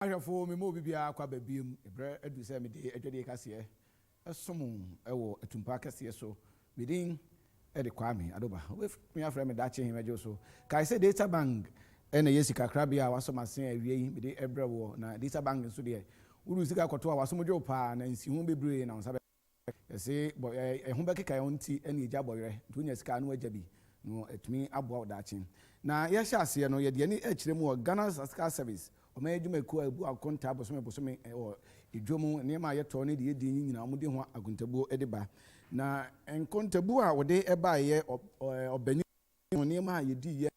Ahwefo me mo bibia kwa babiem ebre adu se me de adwade kase esom ewo atumpa kase so bidin de kwame adoba we me afra me da che himeje so kai se data bank ena yesika krabia wasoma sen awie yi me de ebre wo na data bank nso de uru sika kwoto a wasom dwo pa na nsihu bebre na onsa se ehun bekeka yonti ena eja boyere dunya sika no ajabi no etumi aboa odache na ye hya ase no ye de ni akiremu o Ghana Sascal Service Omejumeku abu akonta bosome o idwomu nema yeto ne de yedi nyina omude ho akontabu edeba na enkontabu a wode eba ye obanyi nema yedi ye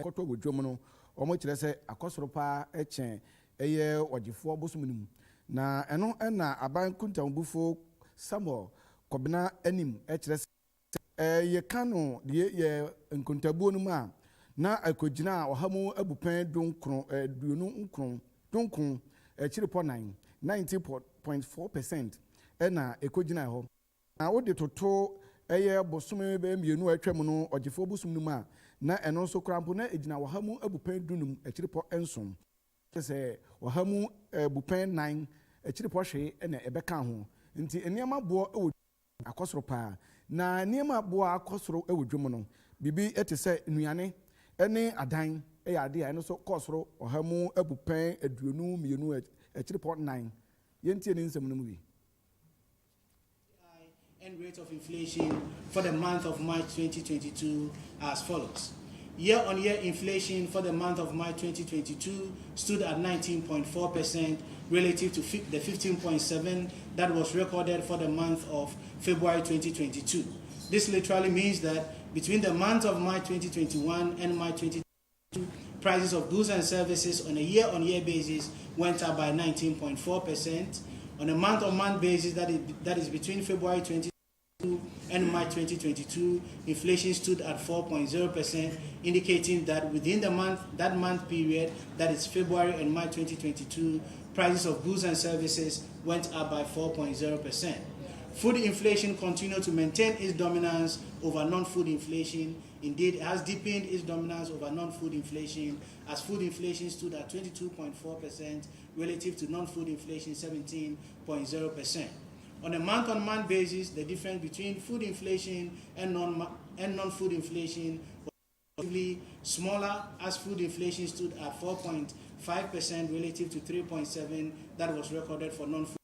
koto wodwomu no omo kire se akosoro pa echen eye ogifo bosomnum na eno na aban kontabufo Samuel Kobina anim ekire se ye kanu de ye enkontabu no ma na akogina ohamu abupan dunkron chiripo 90.4% na ekogina ho na wode toto eye bosume be mienu atwam no ogifo bosum num a na eno so krampo na egina ohamu abupan dunum chiripo ensom se ohamu abupan 9 chiripo hwe na ebeka ho nti eniema bo ewo akosoro pa na eniema bo akosoro ewo dwom no bibi etese nuane ene adan ade eno so kosoro ohamu abupan aduonu mienu chiripo 9 yentie ni nsem no mu bi. And rate of inflation for the month of March 2022 as follows. Year-on-year inflation for the month of March 2022 stood at 19.4% relative to the 15.7% that was recorded for the month of February 2022. This literally means that between the month of March 2021 and March 2022, prices of goods and services on a year-on-year basis went up by 19.4%. On a month-on-month basis, that is between February 2022 and March 2022, inflation stood at 4.0%, indicating that within that month period, that is February and March 2022, prices of goods and services went up by 4.0%. Food inflation continued to maintain its dominance over non-food inflation. Indeed, it has deepened its dominance over non-food inflation, as food inflation stood at 22.4% relative to non-food inflation 17.0%. On a month-on-month basis, the difference between food inflation and non-food inflation was relatively smaller, as food inflation stood at 4.5% relative to 3.7% that was recorded for non-food.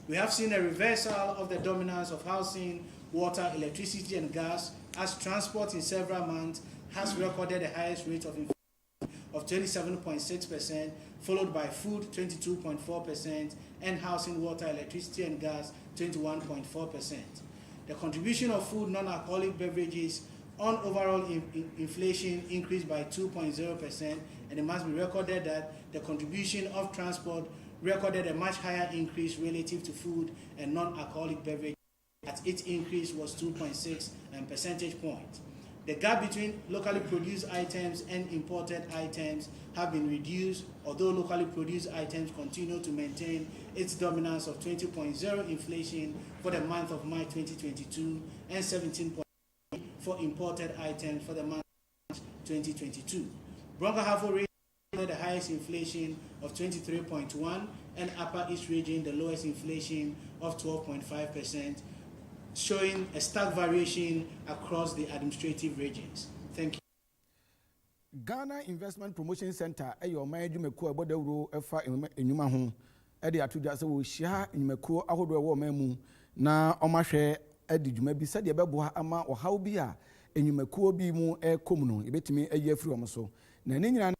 We have seen a reversal of the dominance of housing, water, electricity, and gas, as transport in several months has recorded the highest rate of inflation of 27.6%, followed by food 22.4%, and housing, water, electricity, and gas 21.4%. The contribution of food, non-alcoholic beverages on overall inflation increased by 2.0%, and it must be recorded that the contribution of transport recorded a much higher increase relative to food and non-alcoholic beverages, as its increase was 2.6 percentage points. The gap between locally produced items and imported items have been reduced, although locally produced items continue to maintain its dominance of 20.0% inflation for the month of March 2022 and 17.0% for imported items for the month of March 2022. Bronkahafo region the highest inflation of 23.1%, and Upper East region the lowest inflation of 12.5%, showing a stark variation across the administrative regions. Thank you. Ghana Investment Promotion Center ayo majumeku abodawro efa enyuma ho ede atodwa se wo hia enyumeku ahodo ewo mamu na omahwe ede dwuma bi sade beboa ama ohaw bi a enyumeku bi mu ekom no ebetimi ayi afiri omso na ne nyina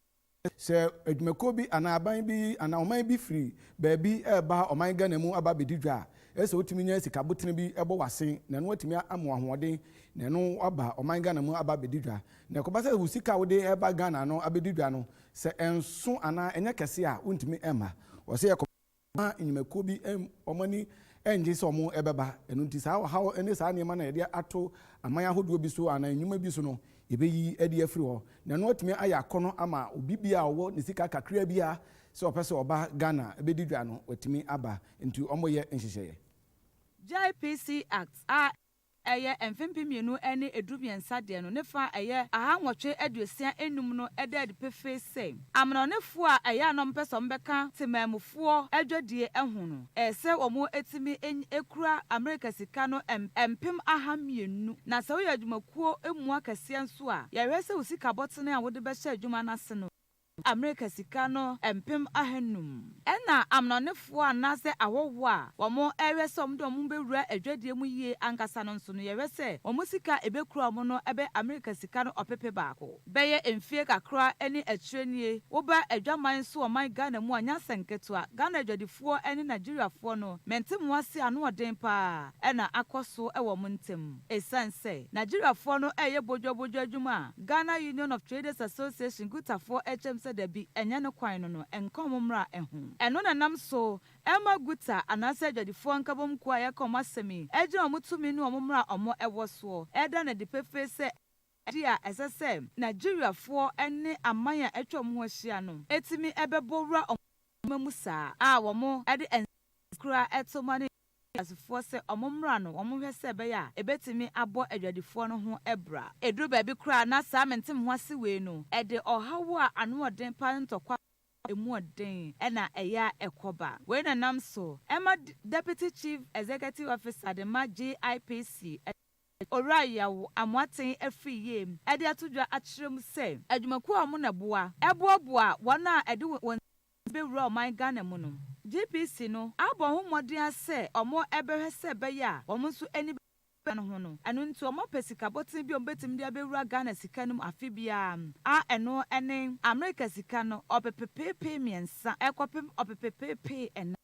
se edwumeko bi ana aban bi ana oman bi free baabi eba oman Ghana mu aba bedidwa ese otimi nya sika botene bi ebo wase na no otimi amo ahoɔden na no aba oman Ghana mu aba bedidwa na kobasa husika wode eba Ghana no abedidwa no se enso ana enya kese a untimi ema wose yakoma enyumeko bi omani enje se omo ebeba enu nti saa ha ene saa niema na yede ato aman ahodoɔ bi so ana enyuma bi so no ebeyi edi afiri ho na no otimi aya kono ama obi bia owo ne sika kakra bia se opese oba Ghana ebedidwa no otimi aba nti omoye nhyehyeye JPC Act ɛyɛ mfempemienu ɛne edumiɛnsa deɛ no ne fa ɛyɛ ahanwɔtwe aduosia enum no ɛda de pefe sɛ amnɔnefoɔ a ɛyɛ anɔm pɛ sɛ ɔmbɛka temaamufoɔ adwadie ɛho no ɛsɛ wɔn etimi ekura America sika no mpem ahamienu na sɛ woyɛ adwumakuo emu akɛseɛ nso a yɛhwɛ sɛ wo sika bɔtene a wode bɛhyɛ adwuma n'ase no America sika no mpem ahanum ɛna amnɔnefoɔ anaasɛ awɔwɔ a wɔn ɛwɛ sɛ wɔn de wɔn bɛwura adwadie mu yie ankasa no nso no yɛwɛ sɛ wɔn sika ebɛkura wɔn no ɛbɛ America sika no ɔpepe baako bɛyɛ mfie kakra ɛne akyire nie woba adwaman so ɔman Ghana mu a nyasa nketewa Ghana adwadifoɔ ɛne Nigeriafoɔ no mente mu ase ano ɔden paa ɛna akɔ so ɛwɔ wɔn ntem esan sɛ Nigeriafoɔ no ɛyɛ bodwabodwa adwuma Ghana Union of Traders Association gutafoɔ ɛkyɛm sɛ dabi ɛnyɛ no kwan no ɛnkɔm mmra ɛho ɛno na nam so ɛma guta anaasɛ adwadifoɔ nkabom ko a yɛkɔ ɔmo asɛmi ɛgyina ɔmo tumi ne ɔmo mmra ɔmo ɛwɔ soɔ ɛda na de pefe sɛ ɛdi a ɛsɛ sɛ Nigeriafoɔ ɛne aman a ɛtwa ɔmo ho ahyia no etimi ɛbɛbɔ wura ɔmo mu saa a wɔn ɛde nkura ɛto ma ne asifoɔ sɛ ɔmo mmra no ɔmo hwɛ sɛ ɛbɛyɛ a ebetimi abɔ adwadifoɔ no ho ɛbra eduru baabi koraa na saa mentem ho ase wei no ɛde ɔhaw a ano ɔden pa ntɔkwa emu ɔden ɛna ɛyɛ ɛkɔba wei na nam so ɛma Deputy Chief Executive Officer de ma GIPC owura yawo amoaten afiri yiem ɛde ato dwa akyerɛ mu sɛ adwumakuo a ɔmo na boa ɛboaboa wɔn a ɛde wɔn bɛwura ɔman Ghana mu no GPC no abɔ ho mmɔden asɛ ɔmo ɛbɛhwɛ sɛ ɛbɛyɛ a ɔmo nso ani bɛ no ho no ɛno nti ɔmo pɛ sika bɔten bi ɔmo bɛtumi de abɛwura Ghana sika no mu afe biara a ɛno ɛne America sika no ɔpepepepe mmiɛnsa ɛkɔpem ɔpepepepe ɛna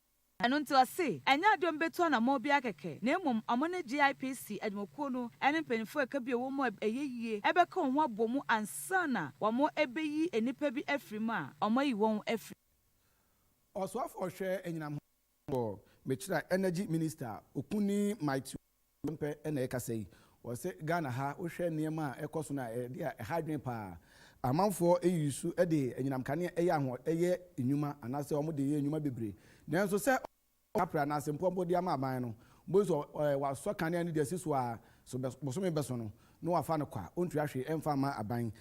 ɛno nti ɔse ɛnyɛ ade ɔmo bɛtu anamɔ bi akɛkɛ na mmom ɔmo ne GIPC adwumakuo no ɛne mpanyinfoɔ ɛka bi a wɔn mu ɛyɛ yie ɛbɛka wɔn ho abɔ mu ansa na wɔn ɛbɛyi nnipa bi afiri mu a ɔmo ayi wɔn afiri. Ọsọafọ hwɛ enyinam ho mekyira energy minister Okuni Maitu mpɛ ɛna ɛkasa yi wɔsɛ Ghana ha wohwɛ nneɛma a ɛkɔ so na ɛde a ɛhadwen paa amanfoɔ eyi su ɛde enyinam kane ɛyɛ enyuma anaasɛ wɔn de yɛ enyuma bebree nanso sɛ apra na asempɔ de ama aban no mbozo wasɔ kane ne de asi so a so bosome bɛso no no wafa no kwa ontu ahwe ɛmfa ma aban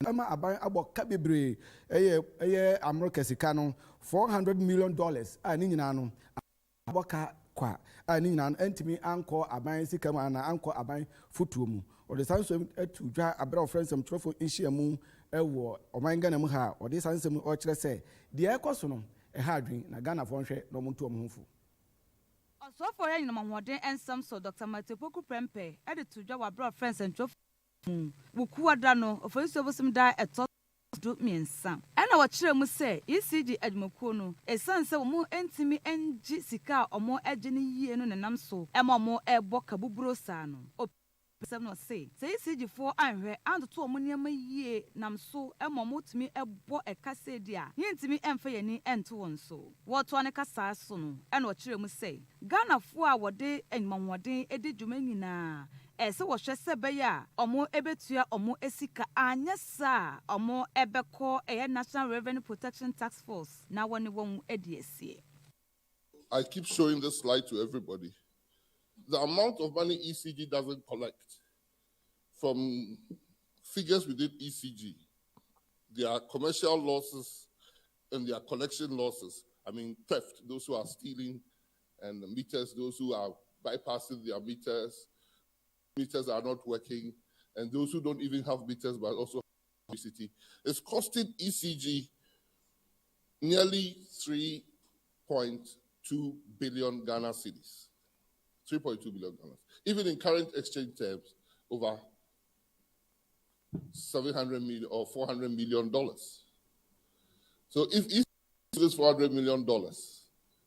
ama aban abɔ ka bebree ɛyɛ America sika no $400 million a ne nyinaa no abɔ ka kwa a ne nyinaa no ntimi ankɔ aban sika mu ana ankɔ aban fotuo mu ɔde sansɛm atu dwa abra ofrensem trofo nhia mu ɛwɔ ɔman Ghana mu ha ɔde sansɛm ɔkyerɛ sɛ deɛ ɛkɔ so no ɛha adwen na Ghana fo nhwɛ na ɔmo nto ɔmo ho fo ɔsɔfo yɛ nyinam ahoɔden nsɛm so Dr. Matepoku Prempeh ɛde to dwa wɔ abra ofrensem trofo wukuwada no ofisiyo bosom da ɛtɔ do miɛnsa ɛna wɔkyerɛ mu sɛ ECG adwumakuo no ɛsan sɛ wɔn ntimi ngye sika a wɔn agye ne yie no nenam so ɛma wɔn ɛbɔ kabuburo saa no opɛsɛm no sɛ ECG foɔ anhwɛ antoto wɔn nneɛma yie nam so ɛma wɔn tumi ɛbɔ ɛkasa di a yɛntimi ɛmfa yɛni ɛnto wɔn so wɔtoa ne kasa so no ɛna wɔkyerɛ mu sɛ Ghanafoɔ a wɔde enyimahoɔden edi dwuma nyinaa ɛsɛ wɔhwɛ sɛ bɛyɛ a ɔmo ɛbɛtua ɔmo esika anyɛ saa ɔmo ɛbɛkɔ ɛyɛ National Revenue Protection Task Force na wɔne wɔn ɛdi esie. I keep showing this slide to everybody. The amount of money ECG doesn't collect from figures within ECG, their commercial losses and their collection losses. I mean, theft, those who are stealing, and the meters, those who are bypassing their meters are not working, and those who don't even have meters but also have electricity. It's costing ECG nearly 3.2 billion Ghana cedis. 3.2 billion Ghana. Even in current exchange terms, over 700 million or $400 million. So if ECG is $400 million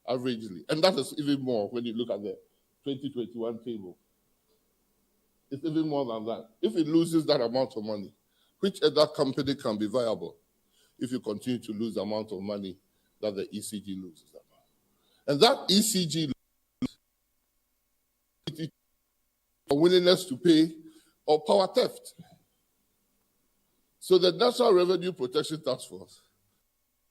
averagely, and that is even more when you look at the 2021 table. It's even more than that. If it loses that amount of money, which other company can be viable if you continue to lose the amount of money that the ECG loses? And that ECG willingness to pay or power theft. So the National Revenue Protection Task Force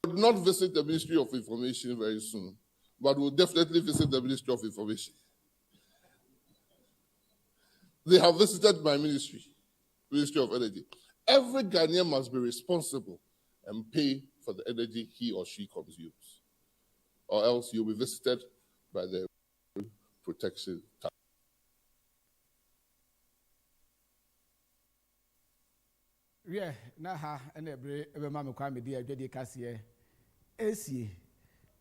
will not visit the Ministry of Information very soon, but will definitely visit the Ministry of Information. They have visited my Ministry of Energy. Every Ghanaian must be responsible and pay for the energy he or she consumes, or else you'll be visited by the protection tax. Yeah, na ha and every mamma kwame dear Jedi Cassie. Esie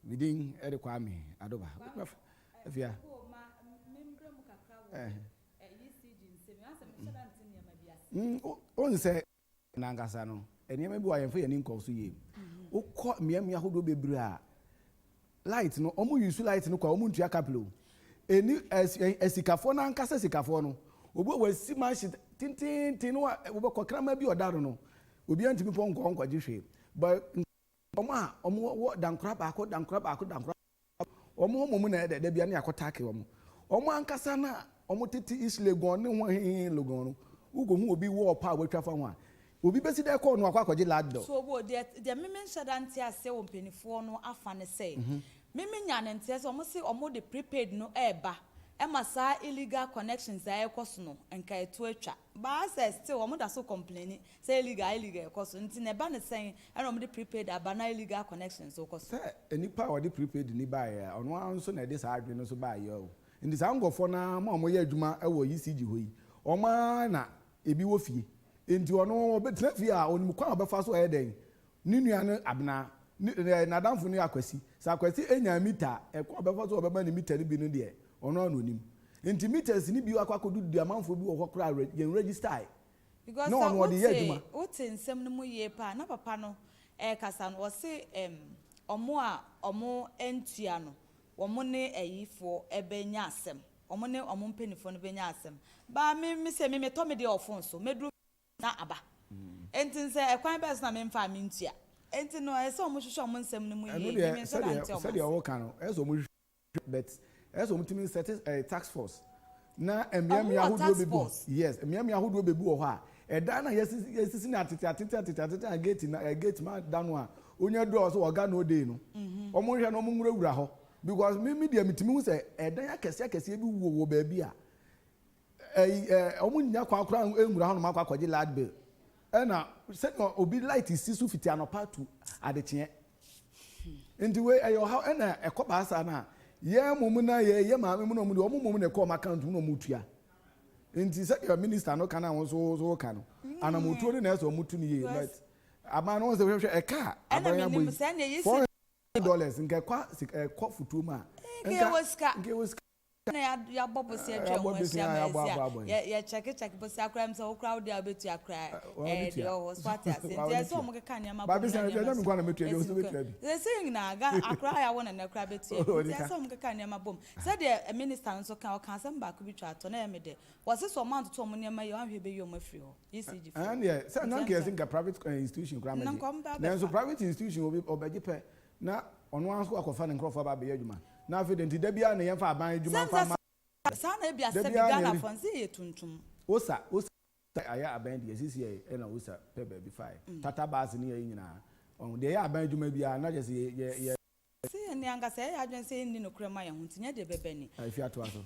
within Ede Kwame Adoba. If you on say Nangasano, and you may be I am for an income to ye. O caught me and Yahudo Bebra. Light no, omu use light no, Omuntia Caplo. Any as Sicafona and Casa Sicafono. Obo was see my shit, Tintin, over Cocrama be or Darono. Will be anti Pong Conquer Jishi. But Omo dan crab, I could dan crab. Omo Mumuna, the Debiani Akotaki. Omo Ancasana, Omotiti is Legon, no one in Logon. Who will be war power traffic one. Will be busy there called Wakaji lad. So, what the Mimin Shadantia say on penny for no afan say. Mimin Yan and says almost say almost the prepaid no eba. Emma sa illegal connections are cosno and kay to a chat. But says still almost so complaining, say illegal cost in a banner saying, I don't be prepaid a banner illegal connections so cost. Any power the prepaid in the buyer on one son at this hard no so buy yo. In this angle for now, Mamma Yajuma, I will ECG. O mana, ebi wofi. Into ono betrefia on mukwa obefaso eden. Ninu abna na damfo ni akwasi. Sa akwasi enya mita e kwa obefaso obeba ni mita ni bi no de. Ono anonim. Enti meters ni bi akwakodu di amanfo bi wo hokra register. Because no one the yeduma. Ote nsem no mu ye pa na papa no kasa no se omo a omo entua no. Omo ne eyifo ebenya asem. Omo ne omo mpenifo no benya asem. Ba me se me to me de ofon so medru na aba. Enti se ekwan bes na me mfa me ntua. Enti no ese omo hwehwe omo nsem no mu ye me so da ntia. Said your kan no ese omo but ese omo timi set tax force. Na emiam yahudo bebu. Yes, emiam yahudo bebu o ho a. Eda na yesisi na atete gate na gate ma danu a. Onye do so oga no dey no. Omo hwe no omo nwurawura ho. Because me dia mitimi hu say eda ya kese bi wo ba bi a. Omo nya kwa akra enwura ho no makwa kwaje lad bill. Na say no obi light sisu fiti anopa to adeche. Nti we ayo how na ekoba asa na ye mumu na ye maame mu no mu de omo mumu na call account mu no mutua. Nti say your minister no kana won so ka no. Ana mutuo na so mutu ni ye but ama no say hwehwe eka abanya boy $400 nke kwa futu ma. Nke was na ya bobo se atwa mo ya check bo se akra mse wo crowd ya betu akra de o swat ya se so mo keka ne ma ba se na me kwa na metu de so betu bi se se na ga akra ya wona na akra betu se so mo keka ne ma bom se de minister nso kan o kan se mba ko bi twa to na me de wo se so man to mo ne ma yo ahwe be yo mafiri ho ECG and yeah se na nke think a private institution kra ma na so private institution obeje pe na ono anso akofa ne nkrofo ba be adwuma na afidenti da bia na yemfa aban adwuma fa sa na bia se Ghana fonse ye tuntum osa aya aban de sisi e na osa pe ba bi fai tata bas ni ye nyina on de ya aban adwuma bia na je se ye se ni anga se ya adwen se ni no krema ye ho ntinya de bebe ni ai fi ato aso